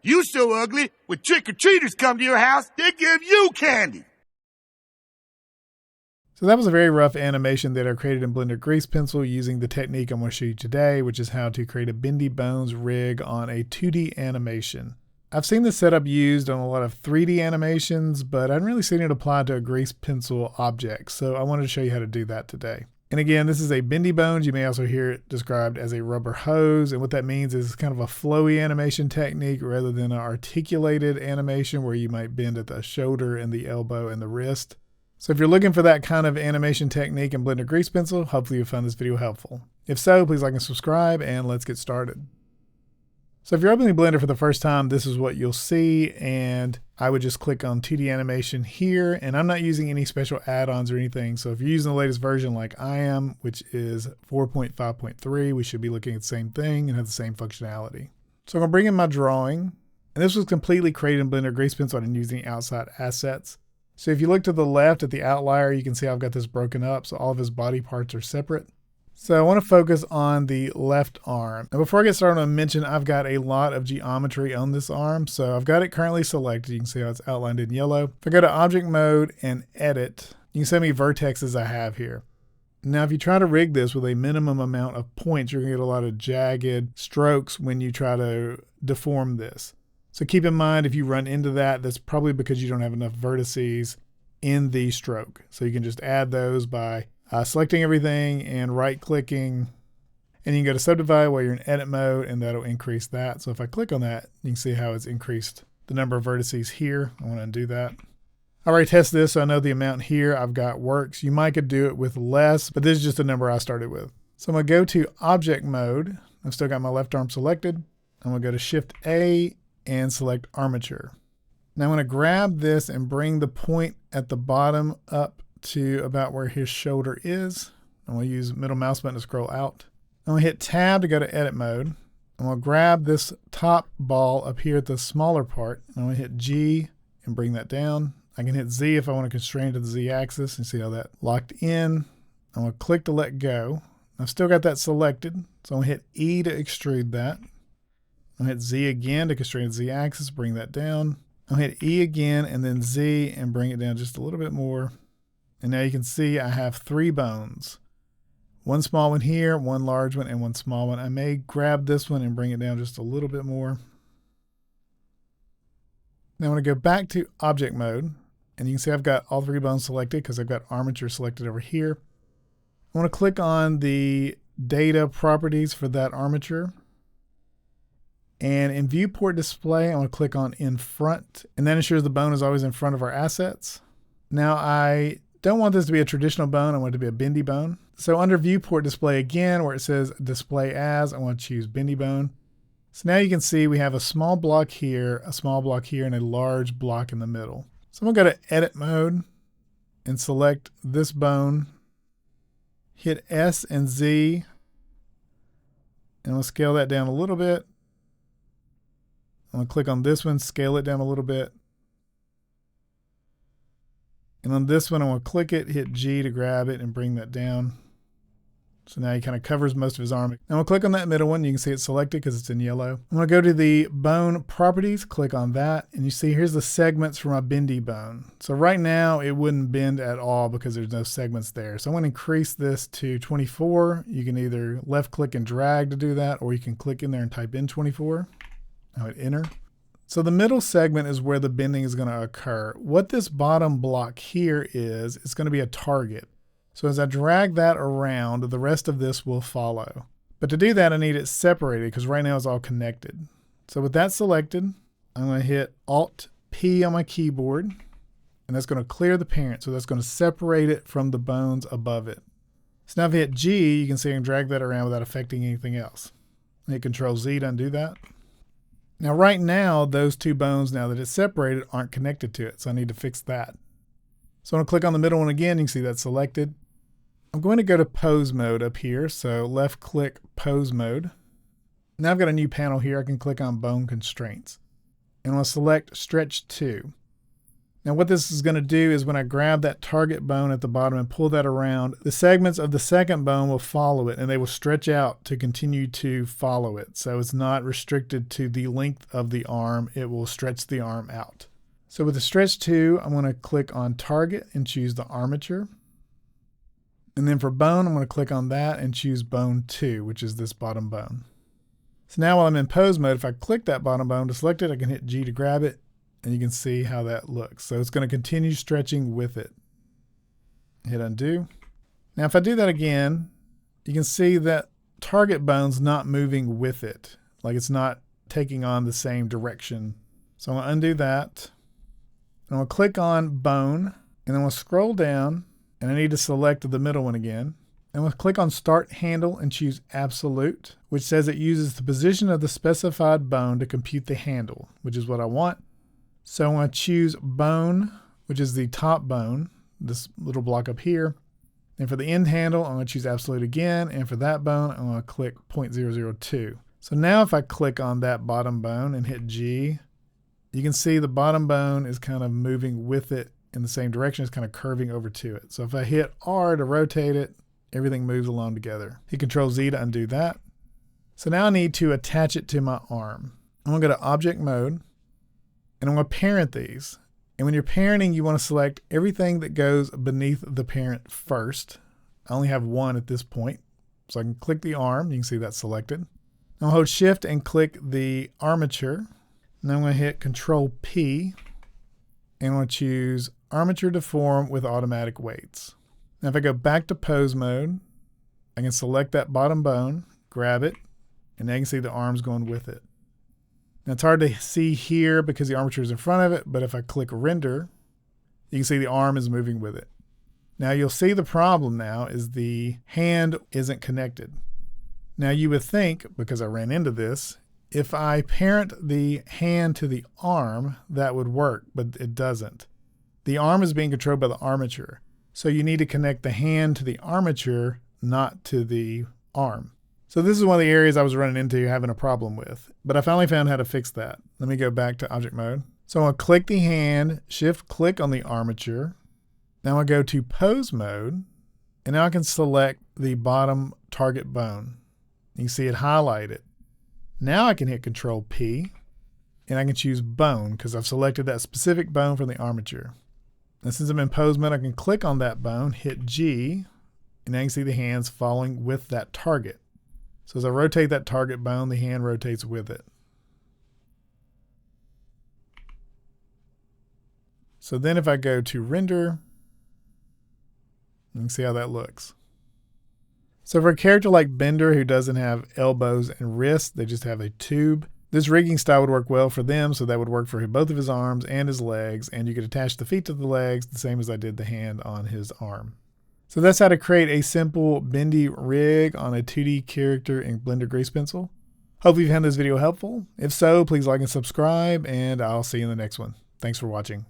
You so ugly, when trick-or-treaters come to your house, they give you candy. So that was a very rough animation that I created in Blender Grease Pencil using the technique I'm going to show you today, which is how to create a bendy bones rig on a 2D animation. I've seen this setup used on a lot of 3D animations, but I haven't really seen it applied to a grease pencil object, so I wanted to show you how to do that today. And again, this is a bendy bones. You may also hear it described as a rubber hose, and what that means is kind of a flowy animation technique rather than an articulated animation where you might bend at the shoulder and the elbow and the wrist. So if you're looking for that kind of animation technique in Blender Grease Pencil, hopefully you found this video helpful. If so, please like and subscribe, and let's get started. So if you're opening Blender for the first time, this is what you'll see, and I would just click on 2D animation here, and I'm not using any special add-ons or anything. So if you're using the latest version like I am, which is 4.5.3, we should be looking at the same thing and have the same functionality. So I'm going to bring in my drawing, and this was completely created in Blender Grease Pencil. I didn't use any outside assets. So if you look to the left at the outlier, you can see I've got this broken up, so all of his body parts are separate. So I want to focus on the left arm. And before I get started, I want to mention I've got a lot of geometry on this arm. So I've got it currently selected. You can see how it's outlined in yellow. If I go to Object Mode and Edit, you can see how many vertexes I have here. Now, if you try to rig this with a minimum amount of points, you're going to get a lot of jagged strokes when you try to deform this. So keep in mind, if you run into that, that's probably because you don't have enough vertices in the stroke. So you can just add those by selecting everything and right-clicking. And you can go to subdivide while you're in edit mode, and that'll increase that. So if I click on that, you can see how it's increased the number of vertices here. I want to undo that. I already tested this, so I know the amount here I've got works. You might could do it with less, but this is just the number I started with. So I'm going to go to Object Mode. I've still got my left arm selected. I'm going to go to Shift-A and select armature. Now I'm going to grab this and bring the point at the bottom up to about where his shoulder is. I'm going to use middle mouse button to scroll out. I'm going to hit Tab to go to edit mode. I'm going to grab this top ball up here at the smaller part. I'm going to hit G and bring that down. I can hit Z if I want to constrain to the Z axis and see how that locked in. I'm going to click to let go. I've still got that selected, so I'm going to hit E to extrude that. I'll hit Z again to constrain the Z axis, bring that down. I'll hit E again and then Z and bring it down just a little bit more. And now you can see I have 3 bones. One small one here, one large one, and one small one. I may grab this one and bring it down just a little bit more. Now I'm going to go back to object mode, and you can see I've got all 3 bones selected because I've got armature selected over here. I want to click on the data properties for that armature. And in viewport display, I'm going to click on in front, and that ensures the bone is always in front of our assets. Now I don't want this to be a traditional bone. I want it to be a bendy bone. So under viewport display again, where it says display as, I want to choose bendy bone. So now you can see we have a small block here, a small block here, and a large block in the middle. So I'm going to go to edit mode and select this bone, hit S and Z, and we'll scale that down a little bit. I'm going to click on this one, scale it down a little bit. And on this one, I'm going to click it, hit G to grab it and bring that down. So now he kind of covers most of his arm. Now I'm going to click on that middle one. You can see it's selected because it's in yellow. I'm going to go to the bone properties, click on that, and you see here's the segments for my bendy bone. So right now it wouldn't bend at all because there's no segments there. So I'm going to increase this to 24. You can either left click and drag to do that, or you can click in there and type in 24. Now hit enter. So the middle segment is where the bending is going to occur. What this bottom block here is, it's going to be a target. So as I drag that around, the rest of this will follow. But to do that, I need it separated because right now it's all connected. So with that selected, I'm going to hit Alt-P on my keyboard, and that's going to clear the parent. So that's going to separate it from the bones above it. So now if I hit G, you can see I can drag that around without affecting anything else. Hit Control-Z to undo that. Now right now, those 2 bones, now that it's separated, aren't connected to it. So I need to fix that. So I'm going to click on the middle one again. You can see that's selected. I'm going to go to pose mode up here. So left click pose mode. Now I've got a new panel here. I can click on bone constraints. And I'll select stretch 2. Now what this is going to do is when I grab that target bone at the bottom and pull that around, the segments of the second bone will follow it and they will stretch out to continue to follow it. So it's not restricted to the length of the arm, it will stretch the arm out. So with the stretch 2, I'm going to click on target and choose the armature. And then for bone, I'm going to click on that and choose bone 2, which is this bottom bone. So now while I'm in pose mode, if I click that bottom bone to select it, I can hit G to grab it. And you can see how that looks. So it's going to continue stretching with it. Hit undo. Now if I do that again, you can see that target bone's not moving with it. Like it's not taking on the same direction. So I'm going to undo that. I'm going to click on bone, and then we'll scroll down, and I need to select the middle one again. And we'll click on start handle and choose absolute, which says it uses the position of the specified bone to compute the handle, which is what I want. So I'm going to choose bone, which is the top bone, this little block up here. And for the end handle, I'm going to choose absolute again. And for that bone, I'm going to click 0.002. So now if I click on that bottom bone and hit G, you can see the bottom bone is kind of moving with it in the same direction. It's kind of curving over to it. So if I hit R to rotate it, everything moves along together. Hit Control Z to undo that. So now I need to attach it to my arm. I'm going to go to Object Mode. And I'm going to parent these. And when you're parenting, you want to select everything that goes beneath the parent first. I only have one at this point. So I can click the arm. You can see that's selected. I'll hold Shift and click the armature. And then I'm going to hit Control P. And I'm going to choose Armature Deform with Automatic Weights. Now if I go back to pose mode, I can select that bottom bone, grab it, and now you can see the arm's going with it. Now it's hard to see here because the armature is in front of it, but if I click render, you can see the arm is moving with it. Now you'll see the problem now is the hand isn't connected. Now you would think, because I ran into this, if I parent the hand to the arm, that would work, but it doesn't. The arm is being controlled by the armature. So you need to connect the hand to the armature, not to the arm. So this is one of the areas I was running into having a problem with, but I finally found how to fix that. Let me go back to object mode. So I'm going to click the hand, shift click on the armature. Now I'll go to pose mode, and now I can select the bottom target bone. You can see it highlighted. Now I can hit Control P, and I can choose bone because I've selected that specific bone from the armature. And since I'm in pose mode, I can click on that bone, hit G, and now you can see the hands following with that target. So as I rotate that target bone, the hand rotates with it. So then if I go to render, you can see how that looks. So for a character like Bender who doesn't have elbows and wrists, they just have a tube, this rigging style would work well for them, so that would work for both of his arms and his legs, and you could attach the feet to the legs the same as I did the hand on his arm. So that's how to create a simple bendy rig on a 2D character in Blender Grease Pencil. Hope you found this video helpful. If so, please like and subscribe, and I'll see you in the next one. Thanks for watching.